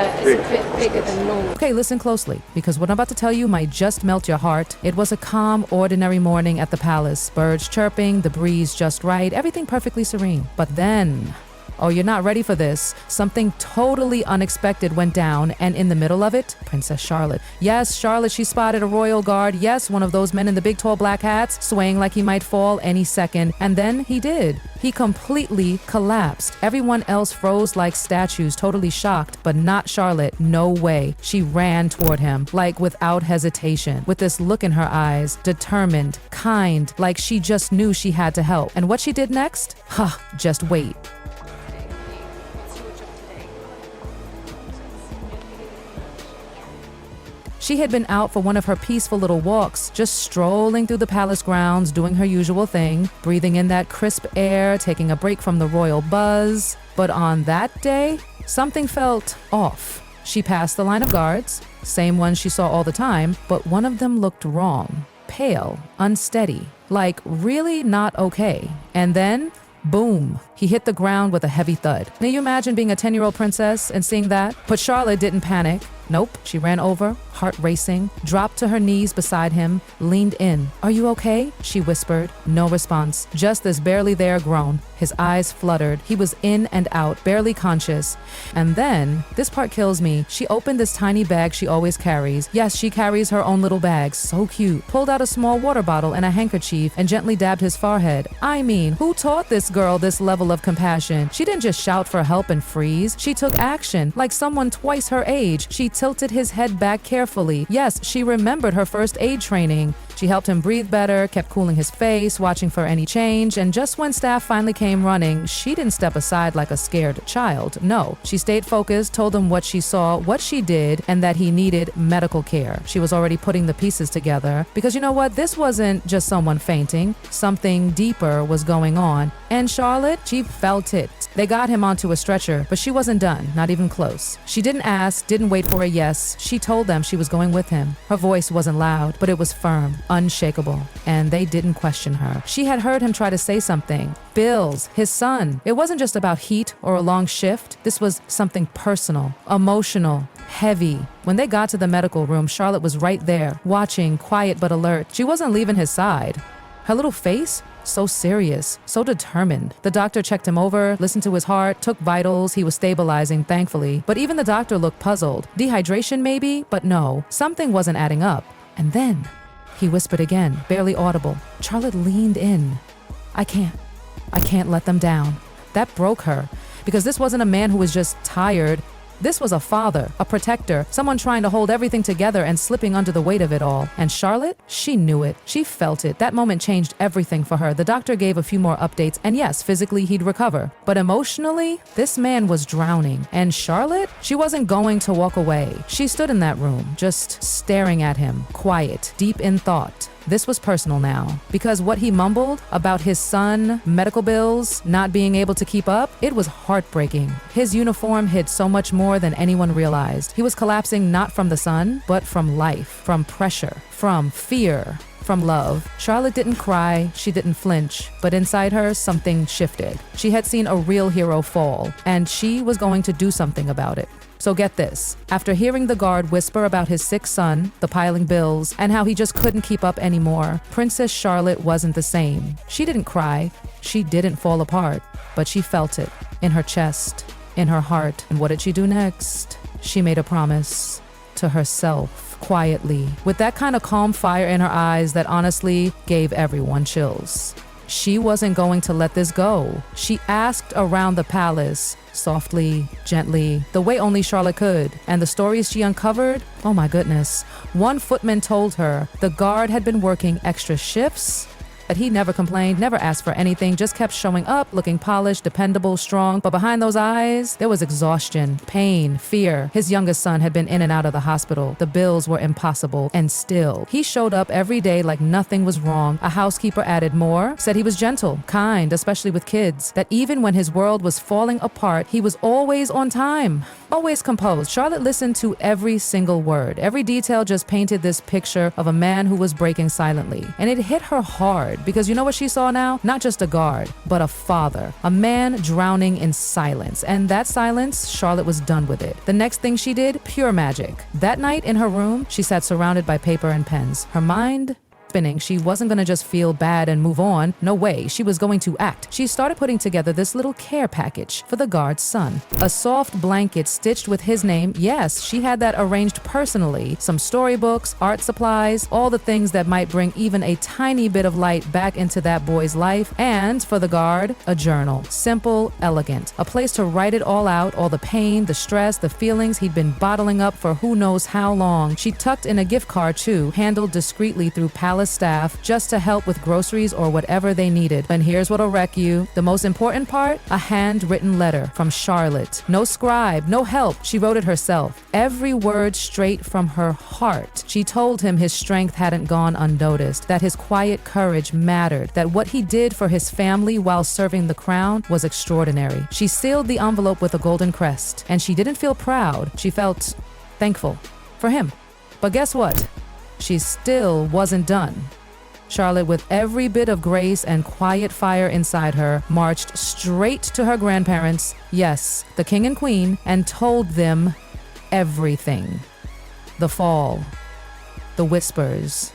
It's a bit bigger than normal. Okay, listen closely, because what I'm about to tell you might just melt your heart. It was a calm, ordinary morning at the palace. Birds chirping, the breeze just right, everything perfectly serene. But then... oh, you're not ready for this. Something totally unexpected went down, and in the middle of it, Princess Charlotte. Yes, Charlotte, she spotted a royal guard. Yes, one of those men in the big tall black hats, swaying like he might fall any second. And then he did. He completely collapsed. Everyone else froze like statues, totally shocked, but not Charlotte. No way. She ran toward him, like without hesitation, with this look in her eyes, determined, kind, like she just knew she had to help. And what she did next? Huh, just wait. She had been out for one of her peaceful little walks, just strolling through the palace grounds, doing her usual thing, breathing in that crisp air, taking a break from the royal buzz. But on that day, something felt off. She passed the line of guards, same ones she saw all the time, but one of them looked wrong, pale, unsteady, like really not okay. And then, boom, he hit the ground with a heavy thud. Now you imagine being a 10-year-old princess and seeing that? But Charlotte didn't panic. Nope, she ran over, heart racing, dropped to her knees beside him, leaned in. "Are you okay?" she whispered. No response, just this barely there groan. His eyes fluttered. He was in and out, barely conscious. And then, this part kills me, she opened this tiny bag she always carries. Yes, she carries her own little bag, so cute. Pulled out a small water bottle and a handkerchief and gently dabbed his forehead. I mean, who taught this girl this level of compassion? She didn't just shout for help and freeze. She took action, like someone twice her age. She tilted his head back carefully. Yes, she remembered her first aid training. She helped him breathe better, kept cooling his face, watching for any change, and just when staff finally came running, she didn't step aside like a scared child. No, she stayed focused, told him what she saw, what she did, and that he needed medical care. She was already putting the pieces together, because you know what? This wasn't just someone fainting. Something deeper was going on. And Charlotte, she felt it. They got him onto a stretcher, but she wasn't done, not even close. She didn't ask, didn't wait for a yes. She told them she was going with him. Her voice wasn't loud, but it was firm, unshakable, and they didn't question her. She had heard him try to say something. Bills, his son. It wasn't just about heat or a long shift. This was something personal, emotional, heavy. When they got to the medical room, Charlotte was right there, watching, quiet but alert. She wasn't leaving his side. Her little face? So serious, so determined. The doctor checked him over, listened to his heart, took vitals. He was stabilizing, thankfully. But even the doctor looked puzzled. Dehydration maybe? But no, something wasn't adding up. And then, he whispered again, barely audible. Charlotte leaned in. I can't let them down. That broke her, because this wasn't a man who was just tired. This was a father, a protector, someone trying to hold everything together and slipping under the weight of it all. And Charlotte, she knew it. She felt it. That moment changed everything for her. The doctor gave a few more updates, and yes, physically he'd recover. But emotionally, this man was drowning. And Charlotte, she wasn't going to walk away. She stood in that room, just staring at him, quiet, deep in thought. This was personal now, because what he mumbled about his son, medical bills, not being able to keep up, it was heartbreaking. His uniform hid so much more than anyone realized. He was collapsing not from the sun, but from life, from pressure, from fear, from love. Charlotte didn't cry, she didn't flinch, but inside her, something shifted. She had seen a real hero fall, and she was going to do something about it. So get this, after hearing the guard whisper about his sick son, the piling bills, and how he just couldn't keep up anymore, Princess Charlotte wasn't the same. She didn't cry, she didn't fall apart, but she felt it, in her chest, in her heart. And what did she do next? She made a promise to herself, quietly, with that kind of calm fire in her eyes that honestly gave everyone chills. She wasn't going to let this go. She asked around the palace, softly, gently, the way only Charlotte could. And the stories she uncovered, oh my goodness. One footman told her the guard had been working extra shifts, but he never complained, never asked for anything, just kept showing up, looking polished, dependable, strong. But behind those eyes, there was exhaustion, pain, fear. His youngest son had been in and out of the hospital. The bills were impossible. And still, he showed up every day like nothing was wrong. A housekeeper added more, said he was gentle, kind, especially with kids. That even when his world was falling apart, he was always on time. always composed. Charlotte listened to every single word. Every detail just painted this picture of a man who was breaking silently. And it hit her hard because you know what she saw now? Not just a guard, but a father. A man drowning in silence. And that silence, Charlotte was done with it. The next thing she did, pure magic. That night in her room, she sat surrounded by paper and pens. Her mind spinning. She wasn't going to just feel bad and move on. No way. She was going to act. She started putting together this little care package for the guard's son. A soft blanket stitched with his name. Yes, she had that arranged personally. Some storybooks, art supplies, all the things that might bring even a tiny bit of light back into that boy's life. And for the guard, a journal. Simple, elegant. A place to write it all out, all the pain, the stress, the feelings he'd been bottling up for who knows how long. She tucked in a gift card too, handled discreetly through palace staff just to help with groceries or whatever they needed. And here's what'll wreck you. The most important part, a handwritten letter from Charlotte. No scribe, no help. She wrote it herself. Every word straight from her heart. She told him his strength hadn't gone unnoticed, that his quiet courage mattered, that what he did for his family while serving the crown was extraordinary. She sealed the envelope with a golden crest, and she didn't feel proud. She felt thankful for him. But guess what? She still wasn't done. Charlotte, with every bit of grace and quiet fire inside her, marched straight to her grandparents, yes, the king and queen, and told them everything. The fall, the whispers,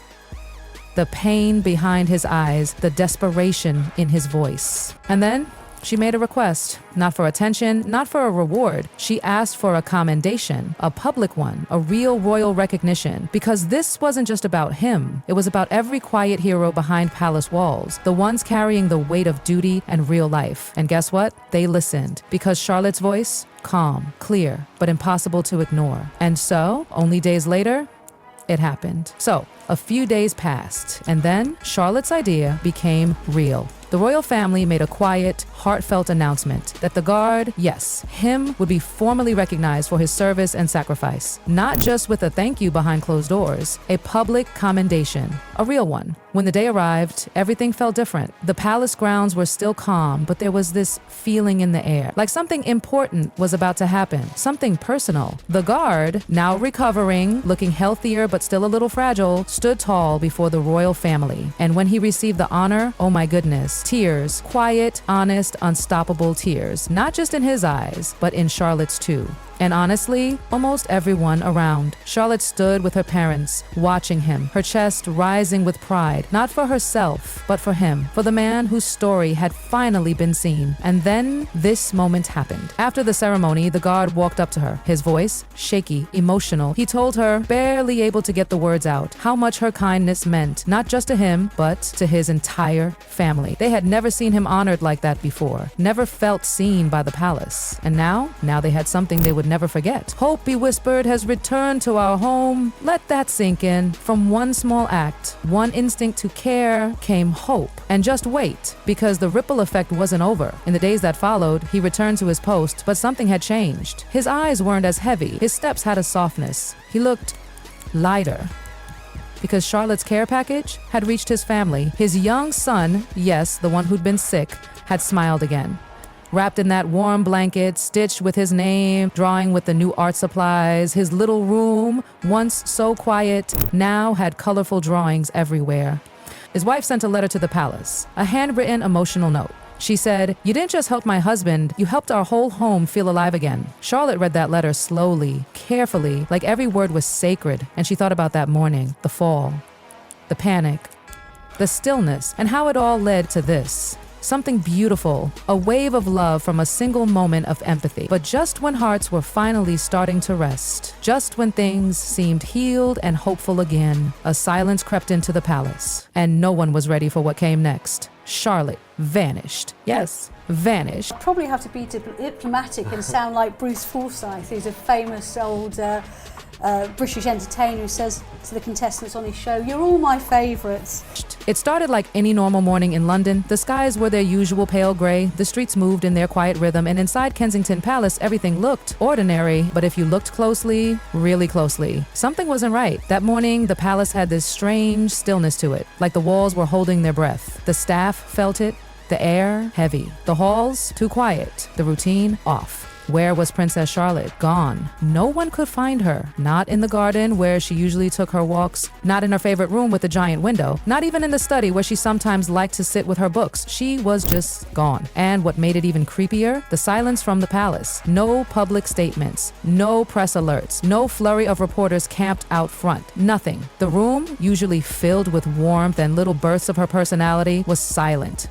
the pain behind his eyes, the desperation in his voice. And then she made a request, not for attention, not for a reward. She asked for a commendation, a public one, a real royal recognition, because this wasn't just about him. It was about every quiet hero behind palace walls, the ones carrying the weight of duty and real life. And guess what? They listened, because Charlotte's voice, calm, clear, but impossible to ignore. And so, only days later, it happened. So, a few days passed, and then Charlotte's idea became real. The royal family made a quiet, heartfelt announcement that the guard, yes, him, would be formally recognized for his service and sacrifice. Not just with a thank you behind closed doors, a public commendation, a real one. When the day arrived, everything felt different. The palace grounds were still calm, but there was this feeling in the air, like something important was about to happen, something personal. The guard, now recovering, looking healthier but still a little fragile, stood tall before the royal family. And when he received the honor, oh my goodness, tears, quiet, honest, unstoppable tears, not just in his eyes, but in Charlotte's too. And honestly, almost everyone around. Charlotte stood with her parents, watching him, her chest rising with pride, not for herself, but for him, for the man whose story had finally been seen. And then this moment happened. After the ceremony, the guard walked up to her, his voice shaky, emotional. He told her, barely able to get the words out, how much her kindness meant, not just to him, but to his entire family. They had never seen him honored like that before, never felt seen by the palace. And now they had something they would never forget. Hope, he whispered, has returned to our home. Let that sink in. From one small act, one instinct to care, came hope. And just wait, because the ripple effect wasn't over. In the days that followed, he returned to his post, but something had changed. His eyes weren't as heavy. His steps had a softness. He looked lighter. Because Charlotte's care package had reached his family. His young son, yes, the one who'd been sick, had smiled again. Wrapped in that warm blanket, stitched with his name, drawing with the new art supplies, his little room, once so quiet, now had colorful drawings everywhere. His wife sent a letter to the palace, a handwritten emotional note. She said, "You didn't just help my husband, you helped our whole home feel alive again." Charlotte read that letter slowly, carefully, like every word was sacred, and she thought about that morning, the fall, the panic, the stillness, and how it all led to this. Something beautiful, a wave of love from a single moment of empathy. But just when hearts were finally starting to rest, just when things seemed healed and hopeful again, a silence crept into the palace, and no one was ready for what came next. Charlotte vanished. Yes, vanished. Probably have to be diplomatic and sound like Bruce Forsyth, who's a famous old British entertainer who says to the contestants on his show, "You're all my favourites." It started like any normal morning in London. The skies were their usual pale grey, the streets moved in their quiet rhythm, and inside Kensington Palace everything looked ordinary. But if you looked closely, really closely, something wasn't right. That morning, the palace had this strange stillness to it, like the walls were holding their breath. The staff felt it, the air heavy, the halls too quiet, the routine off. Where was Princess Charlotte? Gone. No one could find her. Not in the garden where she usually took her walks, not in her favorite room with the giant window, not even in the study where she sometimes liked to sit with her books. She was just gone. And what made it even creepier? The silence from the palace. No public statements, no press alerts, no flurry of reporters camped out front. Nothing. The room, usually filled with warmth and little bursts of her personality, was silent.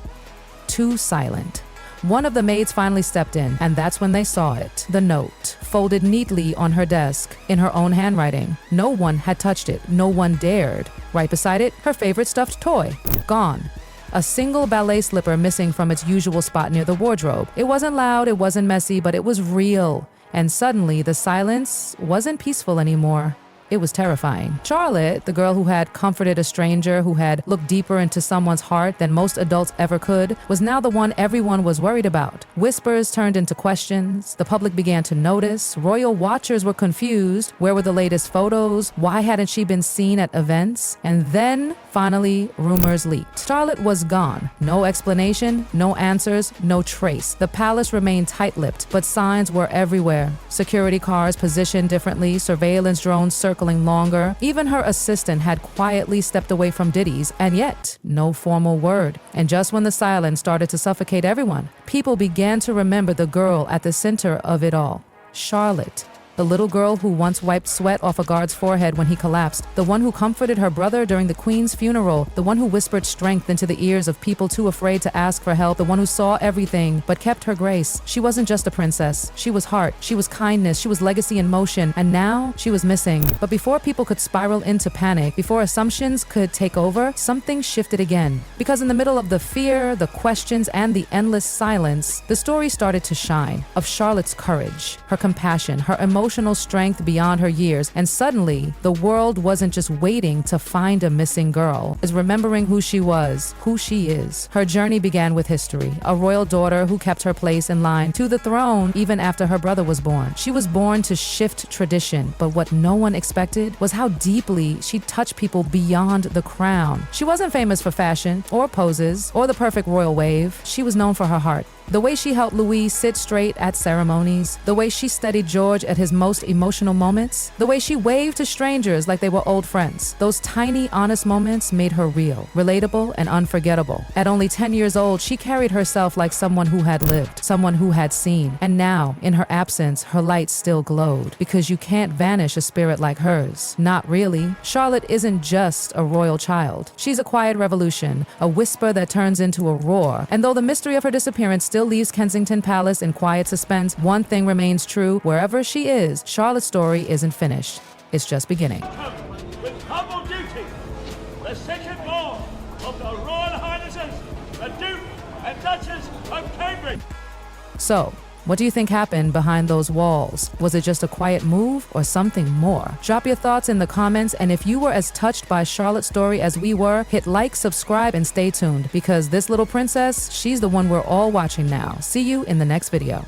Too silent. One of the maids finally stepped in, and that's when they saw it. The note, folded neatly on her desk, in her own handwriting. No one had touched it. No one dared. Right beside it, her favorite stuffed toy. Gone. A single ballet slipper missing from its usual spot near the wardrobe. It wasn't loud, it wasn't messy, but it was real. And suddenly, the silence wasn't peaceful anymore. It was terrifying. Charlotte, the girl who had comforted a stranger, who had looked deeper into someone's heart than most adults ever could, was now the one everyone was worried about. Whispers turned into questions. The public began to notice. Royal watchers were confused. Where were the latest photos? Why hadn't she been seen at events? And then, finally, rumors leaked. Charlotte was gone. No explanation, no answers, no trace. The palace remained tight-lipped, but signs were everywhere. Security cars positioned differently, surveillance drones circling longer. Even her assistant had quietly stepped away from Diddy's, and yet no formal word. And just when the silence started to suffocate everyone, people began to remember the girl at the center of it all. Charlotte. The little girl who once wiped sweat off a guard's forehead when he collapsed, the one who comforted her brother during the Queen's funeral, the one who whispered strength into the ears of people too afraid to ask for help, the one who saw everything but kept her grace. She wasn't just a princess. She was heart, she was kindness, she was legacy in motion, and now she was missing. But before people could spiral into panic, before assumptions could take over, something shifted again. Because in the middle of the fear, the questions, and the endless silence, the story started to shine of Charlotte's courage, her compassion, her emotional strength beyond her years, and suddenly the world wasn't just waiting to find a missing girl, is remembering who she was, who she is. Her journey began with history, a royal daughter who kept her place in line to the throne even after her brother was born. She was born to shift tradition, but what no one expected was how deeply she touched people beyond the crown. She wasn't famous for fashion or poses or the perfect royal wave. She was known for her heart. The way she helped Louis sit straight at ceremonies, the way she studied George at his most emotional moments, the way she waved to strangers like they were old friends. Those tiny, honest moments made her real, relatable, and unforgettable. At only 10 years old, she carried herself like someone who had lived, someone who had seen. And now, in her absence, her light still glowed, because you can't vanish a spirit like hers. Not really. Charlotte isn't just a royal child. She's a quiet revolution, a whisper that turns into a roar. And though the mystery of her disappearance still leaves Kensington Palace in quiet suspense, one thing remains true. Wherever she is, Charlotte's story isn't finished. It's just beginning. With humble duty, the second born of the Royal Highnesses, the Duke and Duchess of Cambridge. So, what do you think happened behind those walls? Was it just a quiet move or something more? Drop your thoughts in the comments, and if you were as touched by Charlotte's story as we were, hit like, subscribe, and stay tuned, because this little princess, she's the one we're all watching now. See you in the next video.